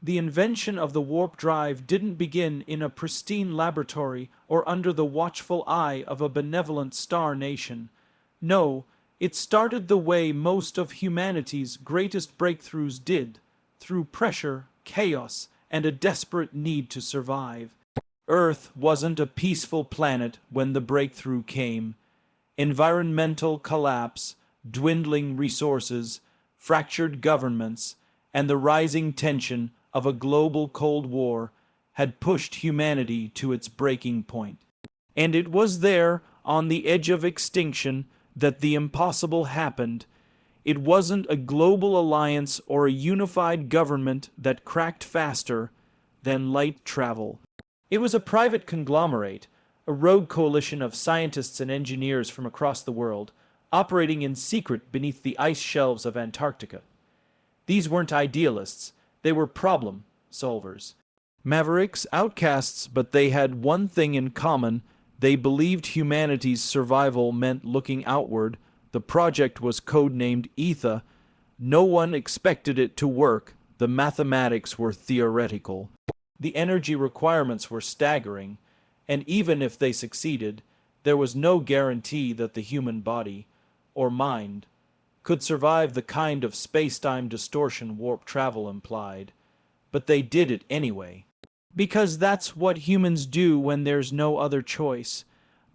The invention of the warp drive didn't begin in a pristine laboratory or under the watchful eye of a benevolent star nation. No, it started the way most of humanity's greatest breakthroughs did, through pressure, chaos, and a desperate need to survive. Earth wasn't a peaceful planet when the breakthrough came. Environmental collapse, dwindling resources, fractured governments, and the rising tension of a global Cold War had pushed humanity to its breaking point. And it was there, on the edge of extinction, that the impossible happened. It wasn't a global alliance or a unified government that cracked faster than light travel. It was a private conglomerate, a rogue coalition of scientists and engineers from across the world, operating in secret beneath the ice shelves of Antarctica. These weren't idealists, they were problem solvers. Mavericks, outcasts, but they had one thing in common. They believed humanity's survival meant looking outward. The project was codenamed Ether. No one expected it to work. The mathematics were theoretical. The energy requirements were staggering, and even if they succeeded, there was no guarantee that the human body, or mind, could survive the kind of space-time distortion warp travel implied. But they did it anyway. Because that's what humans do when there's no other choice.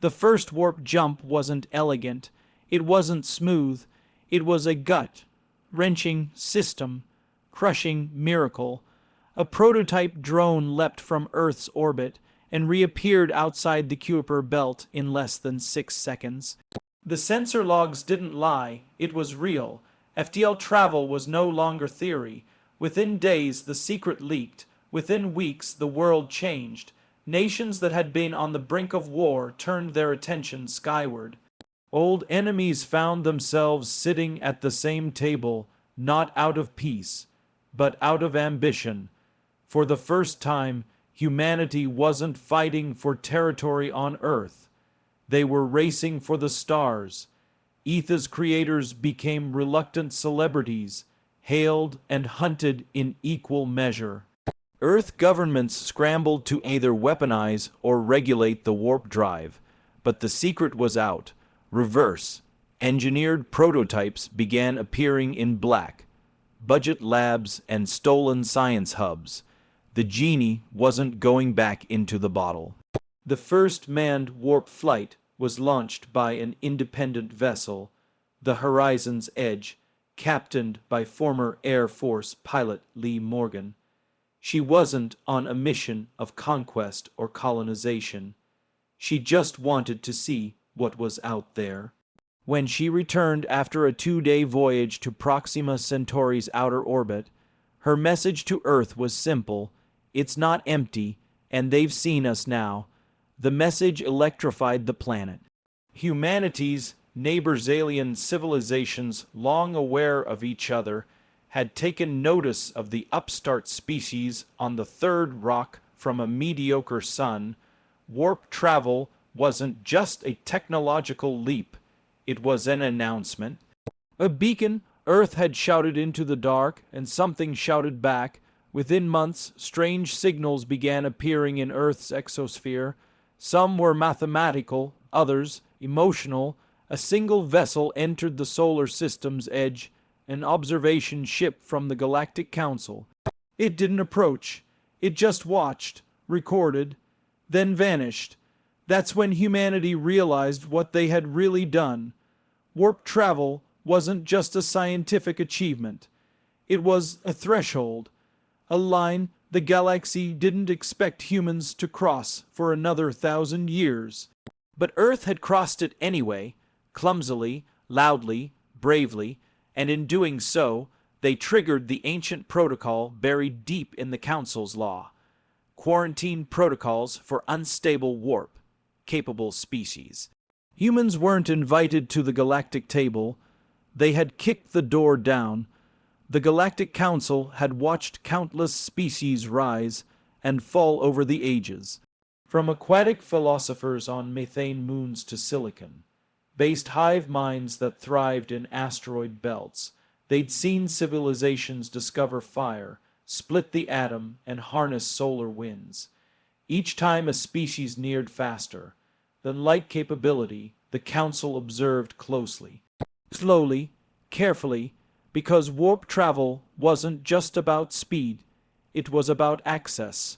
The first warp jump wasn't elegant. It wasn't smooth. It was a gut-wrenching system, crushing miracle. A prototype drone leapt from Earth's orbit and reappeared outside the Kuiper belt in less than 6 seconds. The sensor logs didn't lie. It was real. FTL travel was no longer theory. Within days, the secret leaked. Within weeks, the world changed. Nations that had been on the brink of war turned their attention skyward. Old enemies found themselves sitting at the same table, not out of peace, but out of ambition. For the first time, humanity wasn't fighting for territory on Earth. They were racing for the stars. Etha's creators became reluctant celebrities, hailed and hunted in equal measure. Earth governments scrambled to either weaponize or regulate the warp drive, but the secret was out. Reverse. Engineered prototypes began appearing in black. Budget labs and stolen science hubs. The genie wasn't going back into the bottle. The first manned warp flight was launched by an independent vessel, the Horizon's Edge, captained by former Air Force pilot Lee Morgan. She wasn't on a mission of conquest or colonization. She just wanted to see what was out there. When she returned after a 2-day voyage to Proxima Centauri's outer orbit, her message to Earth was simple. It's not empty, and they've seen us now. The message electrified the planet. Humanity's neighbors, alien civilizations, long aware of each other, had taken notice of the upstart species on the third rock from a mediocre sun. Warp travel wasn't just a technological leap. It was an announcement. A beacon. Earth had shouted into the dark, and something shouted back. Within months, strange signals began appearing in Earth's exosphere. Some were mathematical, others emotional. A single vessel entered the solar system's edge, an observation ship from the Galactic Council. It didn't approach. It just watched, recorded, then vanished. That's when humanity realized what they had really done. Warp travel wasn't just a scientific achievement. It was a threshold, a line the galaxy didn't expect humans to cross for another 1,000 years. But Earth had crossed it anyway, clumsily, loudly, bravely, and in doing so, they triggered the ancient protocol buried deep in the Council's law. Quarantine protocols for unstable warp-capable species. Humans weren't invited to the galactic table. They had kicked the door down. The Galactic Council had watched countless species rise and fall over the ages. From aquatic philosophers on methane moons to silicon-based hive minds that thrived in asteroid belts, they'd seen civilizations discover fire, split the atom, and harness solar winds. Each time a species neared faster than light capability, the Council observed closely. Slowly, carefully, because warp travel wasn't just about speed, it was about access.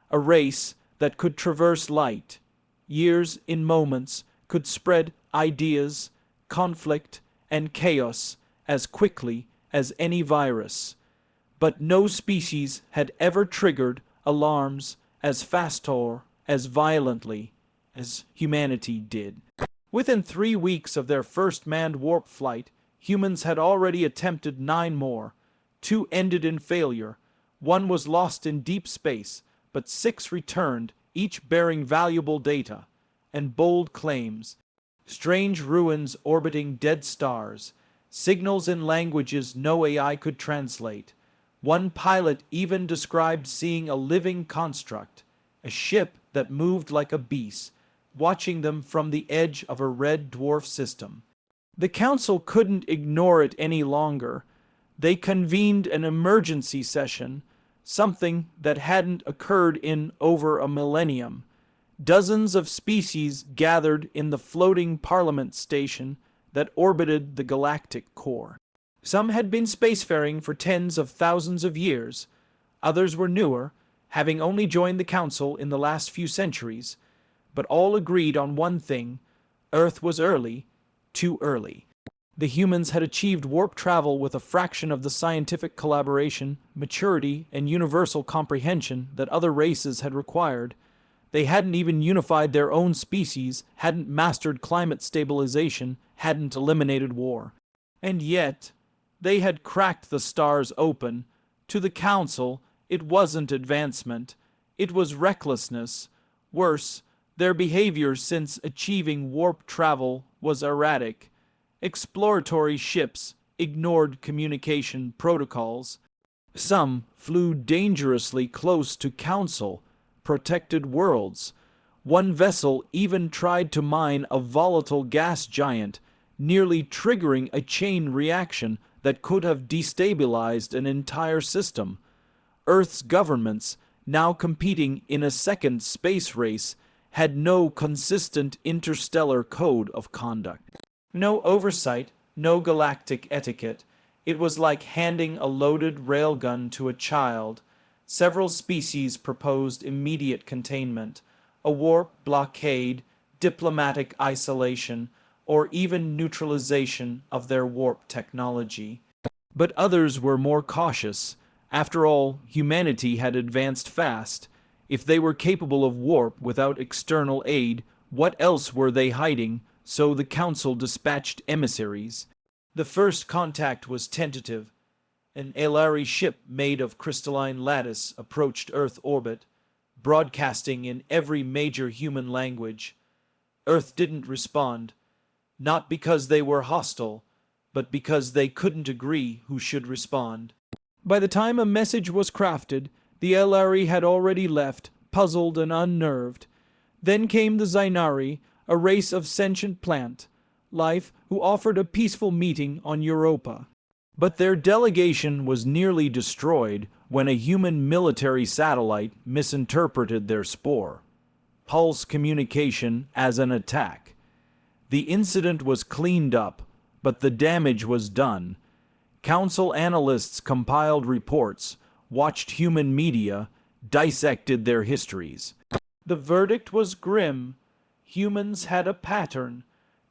A race that could traverse light, years in moments, could spread ideas, conflict, and chaos as quickly as any virus. But no species had ever triggered alarms as fast or as violently as humanity did. Within 3 weeks of their first manned warp flight, humans had already attempted 9 more. 2 ended in failure. 1 was lost in deep space, but 6 returned, each bearing valuable data and bold claims. Strange ruins orbiting dead stars, signals in languages no AI could translate. One pilot even described seeing a living construct, a ship that moved like a beast, watching them from the edge of a red dwarf system. The Council couldn't ignore it any longer. They convened an emergency session, something that hadn't occurred in over a millennium. Dozens of species gathered in the floating parliament station that orbited the galactic core. Some had been spacefaring for tens of thousands of years. Others were newer, having only joined the Council in the last few centuries. But all agreed on one thing: Earth was early, too early. The humans had achieved warp travel with a fraction of the scientific collaboration, maturity, and universal comprehension that other races had required. They hadn't even unified their own species, hadn't mastered climate stabilization, hadn't eliminated war. And yet, they had cracked the stars open. To the Council, it wasn't advancement. It was recklessness. Worse, their behavior since achieving warp travel was erratic. Exploratory ships ignored communication protocols. Some flew dangerously close to Council protected worlds. One vessel even tried to mine a volatile gas giant, nearly triggering a chain reaction that could have destabilized an entire system. Earth's governments, now competing in a second space race, had no consistent interstellar code of conduct. No oversight, no galactic etiquette. It was like handing a loaded railgun to a child. Several species proposed immediate containment, a warp blockade, diplomatic isolation, or even neutralization of their warp technology. But others were more cautious. After all, humanity had advanced fast. If they were capable of warp without external aid, what else were they hiding? So the Council dispatched emissaries. The first contact was tentative. An Elari ship made of crystalline lattice approached Earth orbit, broadcasting in every major human language. Earth didn't respond, not because they were hostile, but because they couldn't agree who should respond. By the time a message was crafted, the Elari had already left, puzzled and unnerved. Then came the Zainari, a race of sentient plant life who offered a peaceful meeting on Europa. But their delegation was nearly destroyed when a human military satellite misinterpreted their spore. Pulse communication as an attack. The incident was cleaned up, but the damage was done. Council analysts compiled reports, watched human media, dissected their histories. The verdict was grim. Humans had a pattern: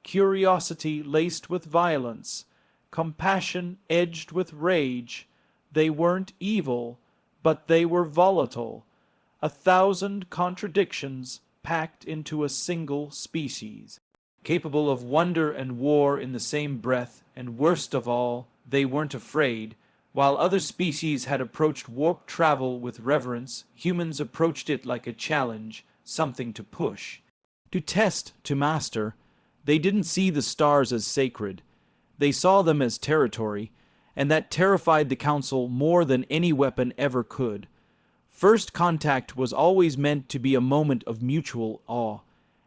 curiosity laced with violence, compassion edged with rage. They weren't evil, but they were volatile. 1,000 contradictions packed into a single species, capable of wonder and war in the same breath, and worst of all, they weren't afraid. While other species had approached warp travel with reverence, humans approached it like a challenge, something to push. To test, to master. They didn't see the stars as sacred. They saw them as territory, and that terrified the Council more than any weapon ever could. First contact was always meant to be a moment of mutual awe,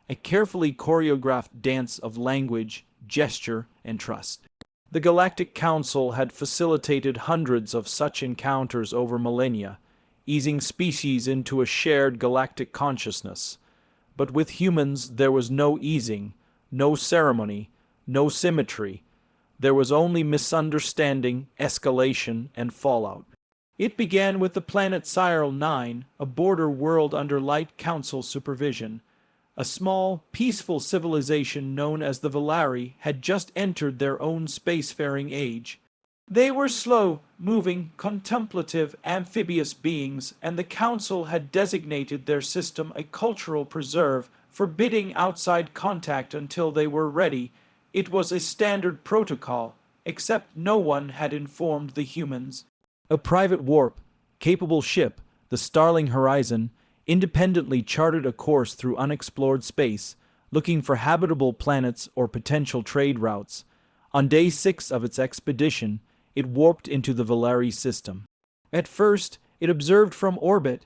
a carefully choreographed dance of language, gesture, and trust. The Galactic Council had facilitated hundreds of such encounters over millennia, easing species into a shared galactic consciousness. But with humans there was no easing, no ceremony, no symmetry. There was only misunderstanding, escalation, and fallout. It began with the planet Cyril 9, a border world under Light Council supervision. A small, peaceful civilization known as the Valari had just entered their own spacefaring age. They were slow-moving, contemplative, amphibious beings, and the Council had designated their system a cultural preserve, forbidding outside contact until they were ready. It was a standard protocol, except no one had informed the humans. A private warp-capable ship, the Starling Horizon, independently charted a course through unexplored space, looking for habitable planets or potential trade routes. On day 6 of its expedition, it warped into the Valari system. At first, it observed from orbit,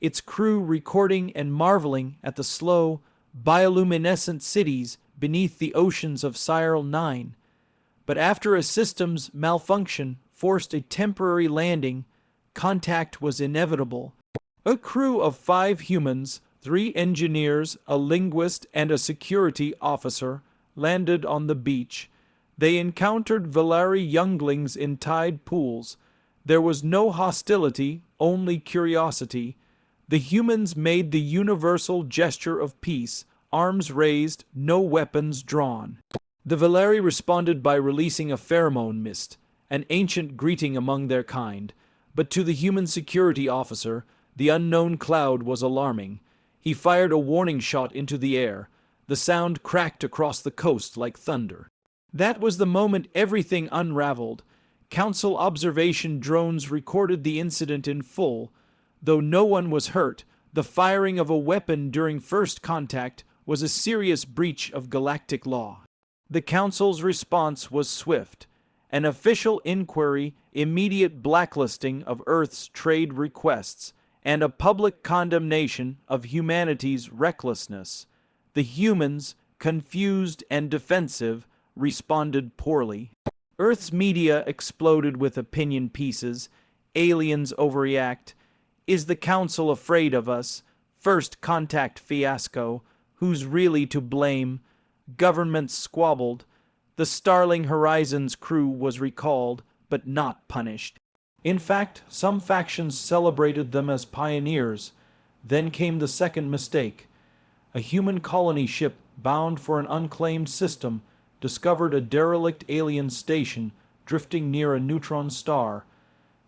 its crew recording and marveling at the slow, bioluminescent cities beneath the oceans of Cyril 9. But after a system's malfunction forced a temporary landing, contact was inevitable. A crew of 5 humans, 3 engineers, a linguist, and a security officer landed on the beach. They encountered Valari younglings in tide pools. There was no hostility, only curiosity. The humans made the universal gesture of peace, arms raised, no weapons drawn. The Valari responded by releasing a pheromone mist, an ancient greeting among their kind. But to the human security officer, the unknown cloud was alarming. He fired a warning shot into the air. The sound cracked across the coast like thunder. That was the moment everything unraveled. Council observation drones recorded the incident in full. Though no one was hurt, the firing of a weapon during first contact was a serious breach of galactic law. The Council's response was swift. An official inquiry, immediate blacklisting of Earth's trade requests, and a public condemnation of humanity's recklessness. The humans, confused and defensive, responded poorly. Earth's media exploded with opinion pieces. Aliens overreact. Is the Council afraid of us? First contact fiasco. Who's really to blame? Governments squabbled. The Starling Horizon's crew was recalled, but not punished. In fact, some factions celebrated them as pioneers. Then came the second mistake. A human colony ship bound for an unclaimed system discovered a derelict alien station drifting near a neutron star.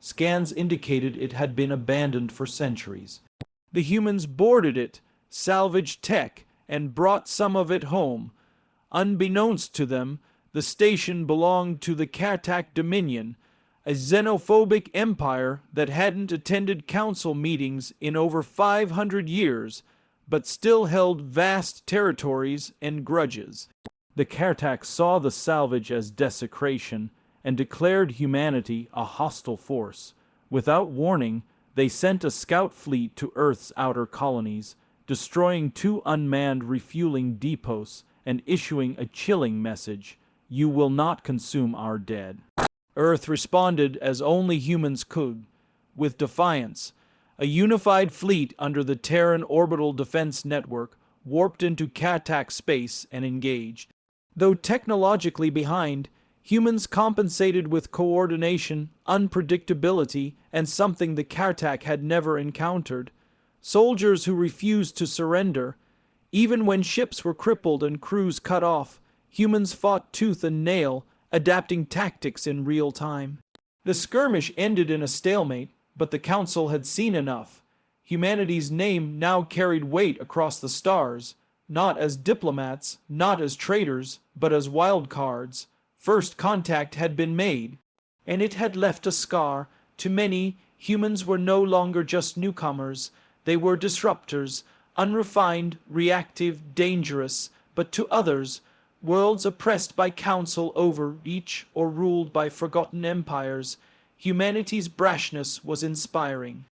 Scans indicated it had been abandoned for centuries. The humans boarded it, salvaged tech, and brought some of it home. Unbeknownst to them, the station belonged to the Kartak Dominion, a xenophobic empire that hadn't attended council meetings in over 500 years, but still held vast territories and grudges. The Kartak saw the salvage as desecration and declared humanity a hostile force. Without warning, they sent a scout fleet to Earth's outer colonies, destroying 2 unmanned refueling depots and issuing a chilling message: "You will not consume our dead." Earth responded as only humans could, with defiance. A unified fleet under the Terran Orbital Defense Network warped into Kartak space and engaged. Though technologically behind, humans compensated with coordination, unpredictability, and something the Kartak had never encountered. Soldiers who refused to surrender. Even when ships were crippled and crews cut off, humans fought tooth and nail, adapting tactics in real time. The skirmish ended in a stalemate, but the Council had seen enough. Humanity's name now carried weight across the stars, not as diplomats, not as traitors, but as wildcards. First contact had been made, and it had left a scar. To many, humans were no longer just newcomers. They were disruptors, unrefined, reactive, dangerous. But to others, worlds oppressed by council overreach or ruled by forgotten empires, humanity's brashness was inspiring.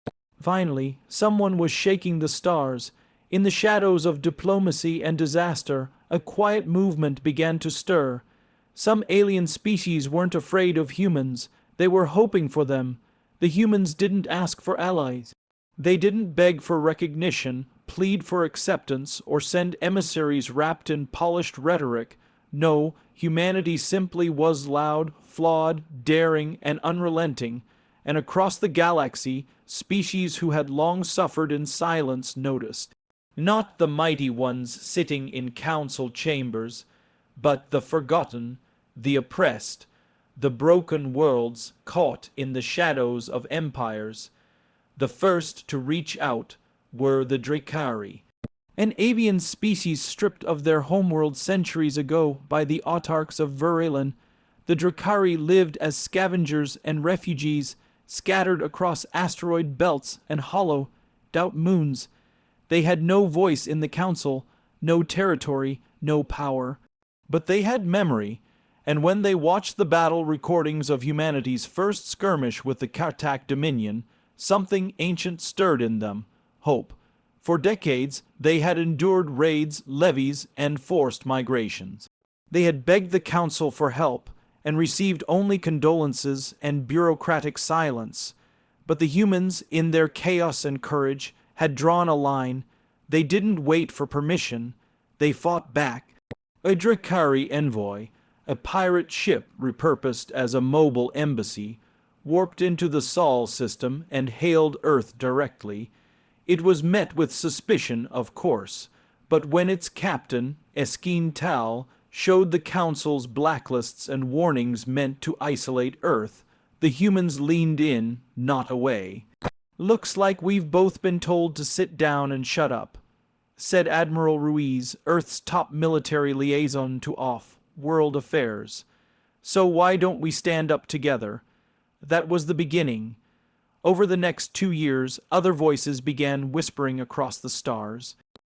Finally, someone was shaking the stars. In the shadows of diplomacy and disaster, a quiet movement began to stir. Some alien species weren't afraid of humans, they were hoping for them. The humans didn't ask for allies. They didn't beg for recognition, plead for acceptance, or send emissaries wrapped in polished rhetoric. No, humanity simply was loud, flawed, daring, and unrelenting, and across the galaxy, species who had long suffered in silence noticed. Not the mighty ones sitting in council chambers, but the forgotten, the oppressed, the broken worlds caught in the shadows of empires. The first to reach out were the Dracari, an avian species stripped of their homeworld centuries ago by the autarchs of Verelen. The Dracari lived as scavengers and refugees, scattered across asteroid belts and hollow, doubt moons. They had no voice in the council, no territory, no power. But they had memory, and when they watched the battle recordings of humanity's first skirmish with the Kartak Dominion, something ancient stirred in them, hope. For decades, they had endured raids, levies, and forced migrations. They had begged the council for help, and received only condolences and bureaucratic silence. But the humans, in their chaos and courage, had drawn a line. They didn't wait for permission. They fought back. A Dracari envoy, a pirate ship repurposed as a mobile embassy, warped into the Sol system and hailed Earth directly. It was met with suspicion, of course, but when its captain, Eskeen Tal, showed the Council's blacklists and warnings meant to isolate Earth, the humans leaned in, not away. "Looks like we've both been told to sit down and shut up," said Admiral Ruiz, Earth's top military liaison to off-world affairs. "So why don't we stand up together?" That was the beginning. Over the next 2 years, other voices began whispering across the stars.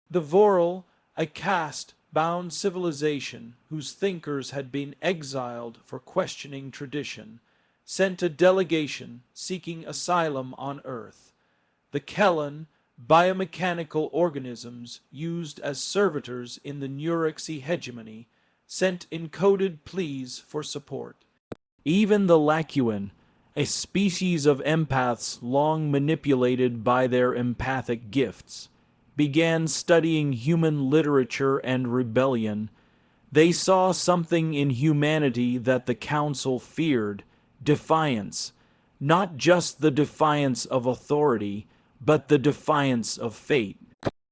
The Voral, a caste-bound civilization whose thinkers had been exiled for questioning tradition, sent a delegation seeking asylum on Earth. The Kellan, biomechanical organisms used as servitors in the Neurexy hegemony, sent encoded pleas for support. Even the Lacuan, a species of empaths long manipulated by their empathic gifts, began studying human literature and rebellion. They saw something in humanity that the Council feared: defiance. Not just the defiance of authority, but the defiance of fate.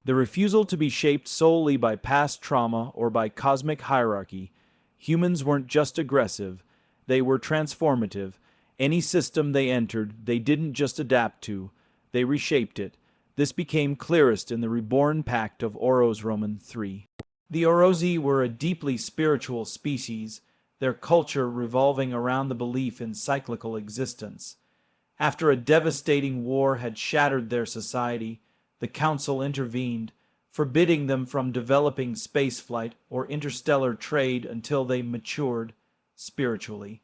The refusal to be shaped solely by past trauma or by cosmic hierarchy. Humans weren't just aggressive, they were transformative. Any system they entered, they didn't just adapt to, they reshaped it. This became clearest in the reborn pact of Oros Roman III. The Orosi were a deeply spiritual species, their culture revolving around the belief in cyclical existence. After a devastating war had shattered their society, the Council intervened, forbidding them from developing spaceflight or interstellar trade until they matured spiritually.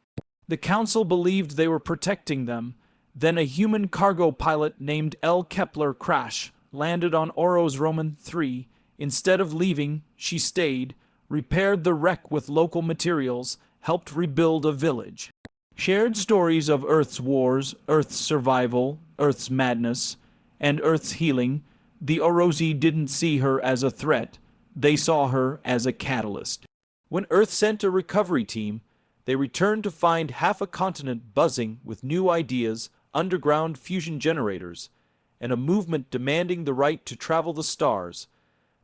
The Council believed they were protecting them. Then a human cargo pilot named L. Kepler Crash landed on Oros Roman III. Instead of leaving, she stayed, repaired the wreck with local materials, helped rebuild a village. Shared stories of Earth's wars, Earth's survival, Earth's madness, and Earth's healing. The Orosi didn't see her as a threat. They saw her as a catalyst. When Earth sent a recovery team, they returned to find half a continent buzzing with new ideas, underground fusion generators, and a movement demanding the right to travel the stars.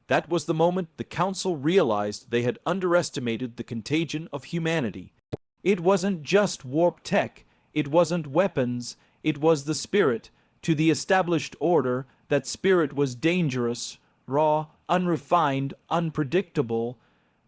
That was the moment the Council realized they had underestimated the contagion of humanity. It wasn't just warp tech, it wasn't weapons, it was the spirit. To the established order, that spirit was dangerous, raw, unrefined, unpredictable.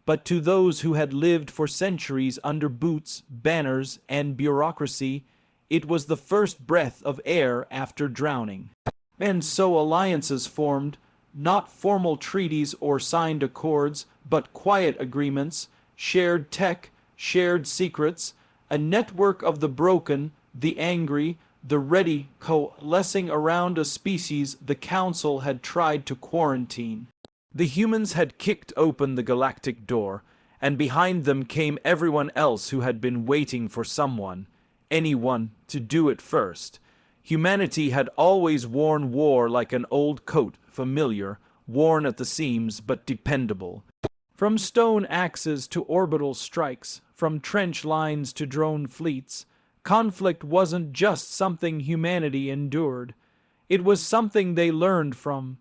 But to those who had lived for centuries under boots, banners, and bureaucracy, it was the first breath of air after drowning. And so alliances formed, not formal treaties or signed accords, but quiet agreements, shared tech, shared secrets, a network of the broken, the angry, the ready, coalescing around a species the Council had tried to quarantine. The humans had kicked open the galactic door, and behind them came everyone else who had been waiting for someone, anyone, to do it first. Humanity had always worn war like an old coat, familiar, worn at the seams but dependable. From stone axes to orbital strikes, from trench lines to drone fleets, conflict wasn't just something humanity endured. It was something they learned from.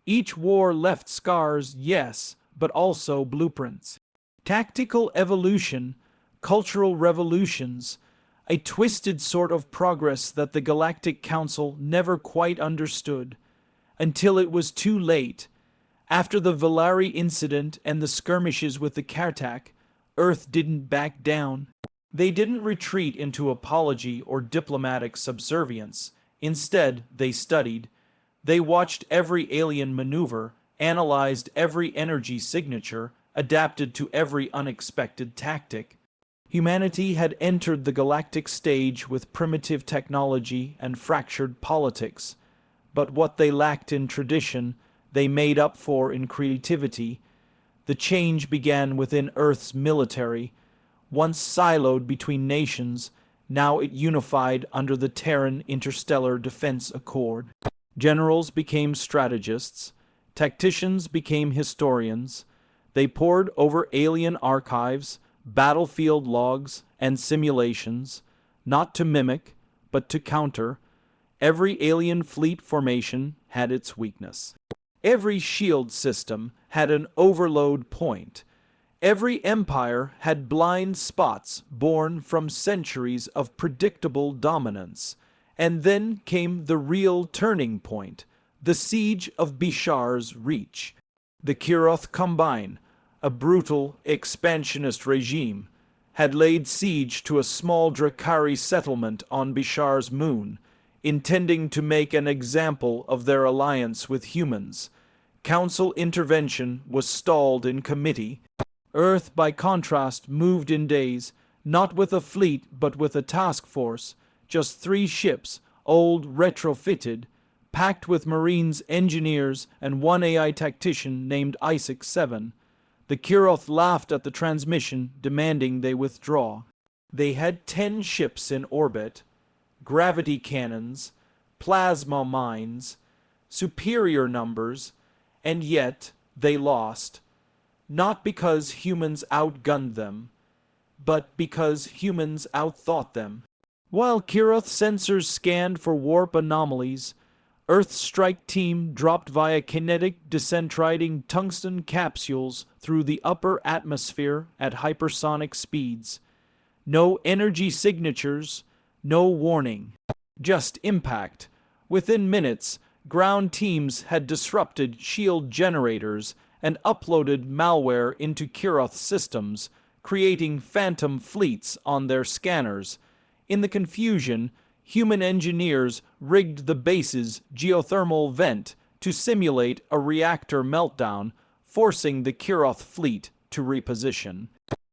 Each war left scars, yes, but also blueprints. Tactical evolution, cultural revolutions, a twisted sort of progress that the Galactic Council never quite understood, until it was too late. After the Valari incident and the skirmishes with the Kartak, Earth didn't back down. They didn't retreat into apology or diplomatic subservience. Instead, they studied. They watched every alien maneuver, analyzed every energy signature, adapted to every unexpected tactic. Humanity had entered the galactic stage with primitive technology and fractured politics, but what they lacked in tradition, they made up for in creativity. The change began within Earth's military. Once siloed between nations, now it unified under the Terran Interstellar Defense Accord. Generals became strategists. Tacticians became historians. They pored over alien archives, battlefield logs, and simulations, not to mimic, but to counter. Every alien fleet formation had its weakness. Every shield system had an overload point. Every empire had blind spots born from centuries of predictable dominance. And then came the real turning point, the siege of Bishar's Reach. The Kiroth Combine, a brutal, expansionist regime, had laid siege to a small Drakari settlement on Bishar's moon, intending to make an example of their alliance with humans. Council intervention was stalled in committee. Earth, by contrast, moved in days, not with a fleet but with a task force, just 3 ships, old retrofitted, packed with Marines, engineers, and 1 AI tactician named Isaac 7. The Kiroth laughed at the transmission, demanding they withdraw. They had 10 ships in orbit, gravity cannons, plasma mines, superior numbers, and yet they lost. Not because humans outgunned them, but because humans outthought them. While Kiroth sensors scanned for warp anomalies, Earth's strike team dropped via kinetic decentrating tungsten capsules through the upper atmosphere at hypersonic speeds. No energy signatures, no warning. Just impact. Within minutes, ground teams had disrupted shield generators and uploaded malware into Kiroth systems, creating phantom fleets on their scanners. In the confusion, human engineers rigged the base's geothermal vent to simulate a reactor meltdown, forcing the Kiroth fleet to reposition.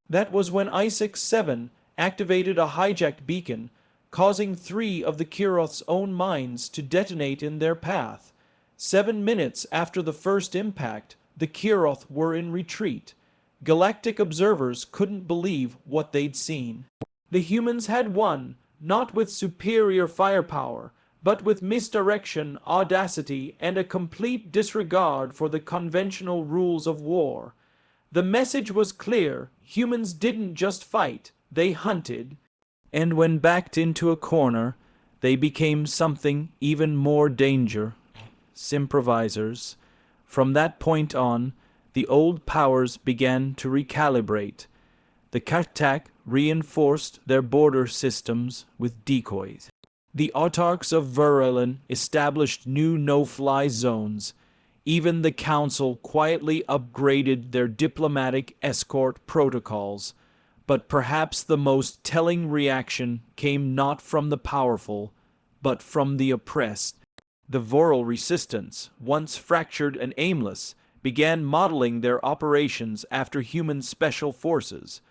That was when Isaac 7 activated a hijacked beacon, causing 3 of the Kiroth's own mines to detonate in their path. 7 minutes after the first impact, the Kiroth were in retreat. Galactic observers couldn't believe what they'd seen. The humans had won, not with superior firepower, but with misdirection, audacity, and a complete disregard for the conventional rules of war. The message was clear: humans didn't just fight, they hunted. And when backed into a corner, they became something even more dangerous: improvisers. From that point on, the old powers began to recalibrate. The Kartak reinforced their border systems with decoys. The autarchs of Verelen established new no-fly zones. Even the Council quietly upgraded their diplomatic escort protocols. But perhaps the most telling reaction came not from the powerful, but from the oppressed. The Voral resistance, once fractured and aimless, began modeling their operations after human special forces.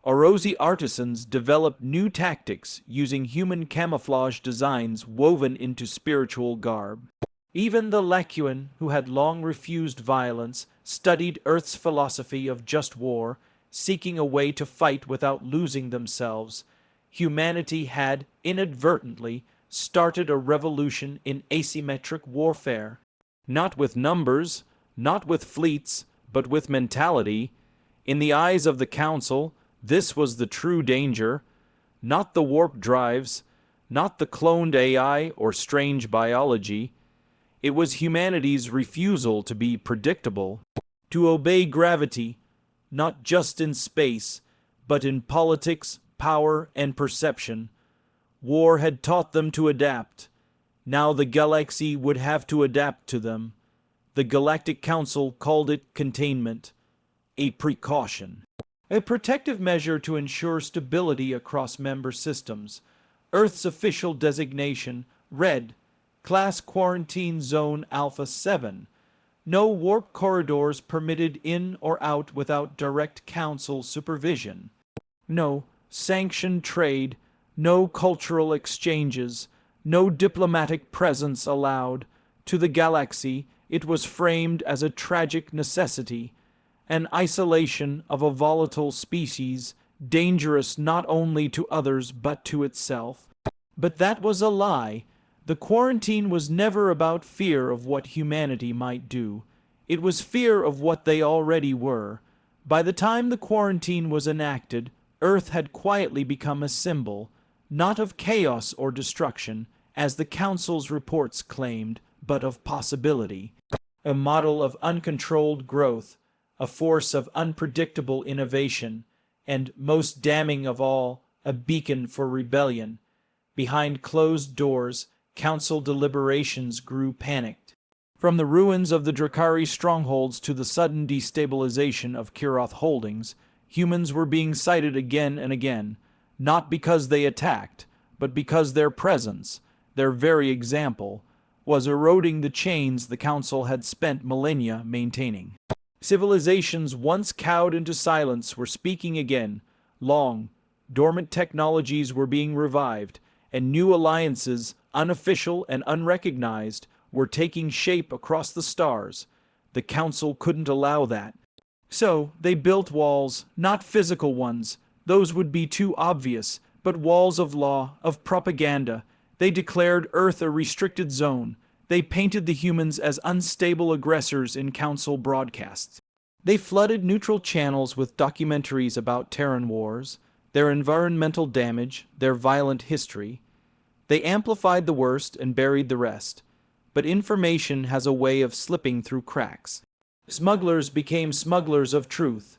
Orosi artisans developed new tactics using human camouflage designs woven into spiritual garb. Even the Lacuan, who had long refused violence, studied Earth's philosophy of just war, seeking a way to fight without losing themselves. Humanity had, inadvertently, started a revolution in asymmetric warfare. Not with numbers, not with fleets, but with mentality. In the eyes of the Council, this was the true danger. Not the warp drives, not the cloned AI or strange biology. It was humanity's refusal to be predictable, to obey gravity, not just in space, but in politics, power, and perception. War had taught them to adapt. Now the galaxy would have to adapt to them. The Galactic Council called it containment, a precaution, a protective measure to ensure stability across member systems. Earth's official designation, Red, Class Quarantine Zone Alpha 7. No warp corridors permitted in or out without direct Council supervision. No sanctioned trade, no cultural exchanges, no diplomatic presence allowed. To the galaxy, it was framed as a tragic necessity, an isolation of a volatile species, dangerous not only to others but to itself. But that was a lie. The quarantine was never about fear of what humanity might do. It was fear of what they already were. By the time the quarantine was enacted, Earth had quietly become a symbol, not of chaos or destruction, as the Council's reports claimed, but of possibility. A model of uncontrolled growth, a force of unpredictable innovation, and, most damning of all, a beacon for rebellion. Behind closed doors, Council deliberations grew panicked. From the ruins of the Drakari strongholds to the sudden destabilization of Kuroth Holdings, humans were being sighted again and again, not because they attacked, but because their presence, their very example, was eroding the chains the Council had spent millennia maintaining. Civilizations once cowed into silence were speaking again. Long, dormant technologies were being revived, and new alliances, unofficial and unrecognized, were taking shape across the stars. The Council couldn't allow that. So they built walls, not physical ones. Those would be too obvious, but walls of law, of propaganda. They declared Earth a restricted zone. They painted the humans as unstable aggressors in Council broadcasts. They flooded neutral channels with documentaries about Terran wars, their environmental damage, their violent history. They amplified the worst and buried the rest. But information has a way of slipping through cracks. Smugglers became smugglers of truth.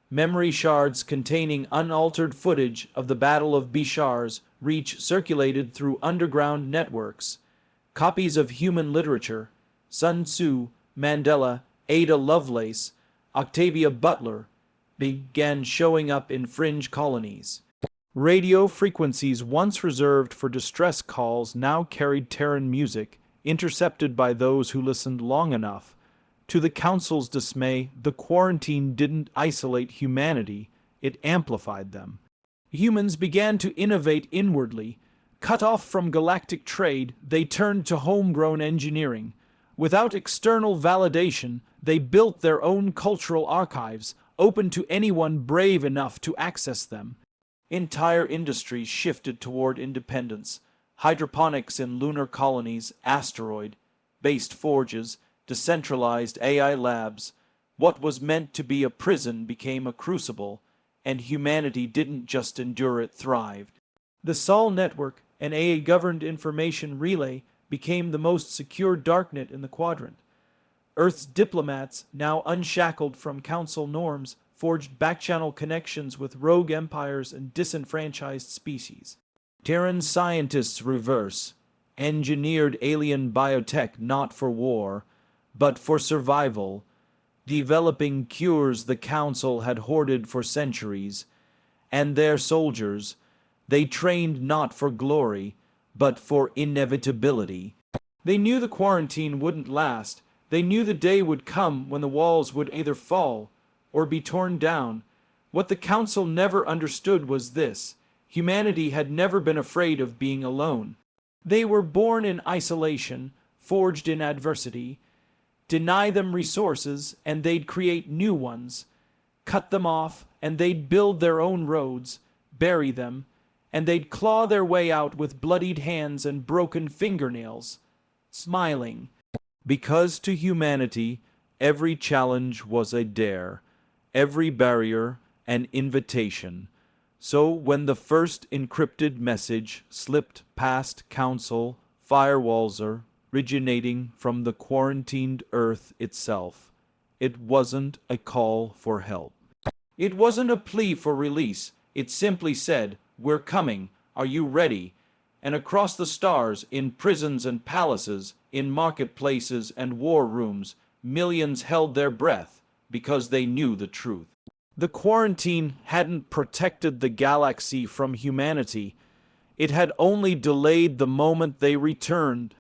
Memory shards containing unaltered footage of the Battle of Bishar's Reach circulated through underground networks. Copies of human literature, Sun Tzu, Mandela, Ada Lovelace, Octavia Butler, began showing up in fringe colonies. Radio frequencies once reserved for distress calls now carried Terran music, intercepted by those who listened long enough. To the Council's dismay, the quarantine didn't isolate humanity, it amplified them. Humans began to innovate inwardly. Cut off from galactic trade, they turned to homegrown engineering. Without external validation, they built their own cultural archives, open to anyone brave enough to access them. Entire industries shifted toward independence. Hydroponics in lunar colonies, asteroid-based forges, decentralized AI labs. What was meant to be a prison became a crucible, and humanity didn't just endure, it thrived. The Sol network, an AI-governed information relay, became the most secure darknet in the quadrant. Earth's diplomats, now unshackled from Council norms, forged backchannel connections with rogue empires and disenfranchised species. Terran scientists engineered alien biotech not for war, but for survival, developing cures the Council had hoarded for centuries. And their soldiers, they trained not for glory, but for inevitability. They knew the quarantine wouldn't last. They knew the day would come when the walls would either fall or be torn down. What the Council never understood was this: humanity had never been afraid of being alone. They were born in isolation, forged in adversity. Deny them resources, and they'd create new ones. Cut them off, and they'd build their own roads, bury them, and they'd claw their way out with bloodied hands and broken fingernails, smiling. Because to humanity, every challenge was a dare, every barrier an invitation. So when the first encrypted message slipped past Council firewalls originating from the quarantined Earth itself, it wasn't a call for help. It wasn't a plea for release. It simply said, "We're coming. Are you ready?" And across the stars, in prisons and palaces, in marketplaces and war rooms, millions held their breath because they knew the truth. The quarantine hadn't protected the galaxy from humanity. It had only delayed the moment they returned.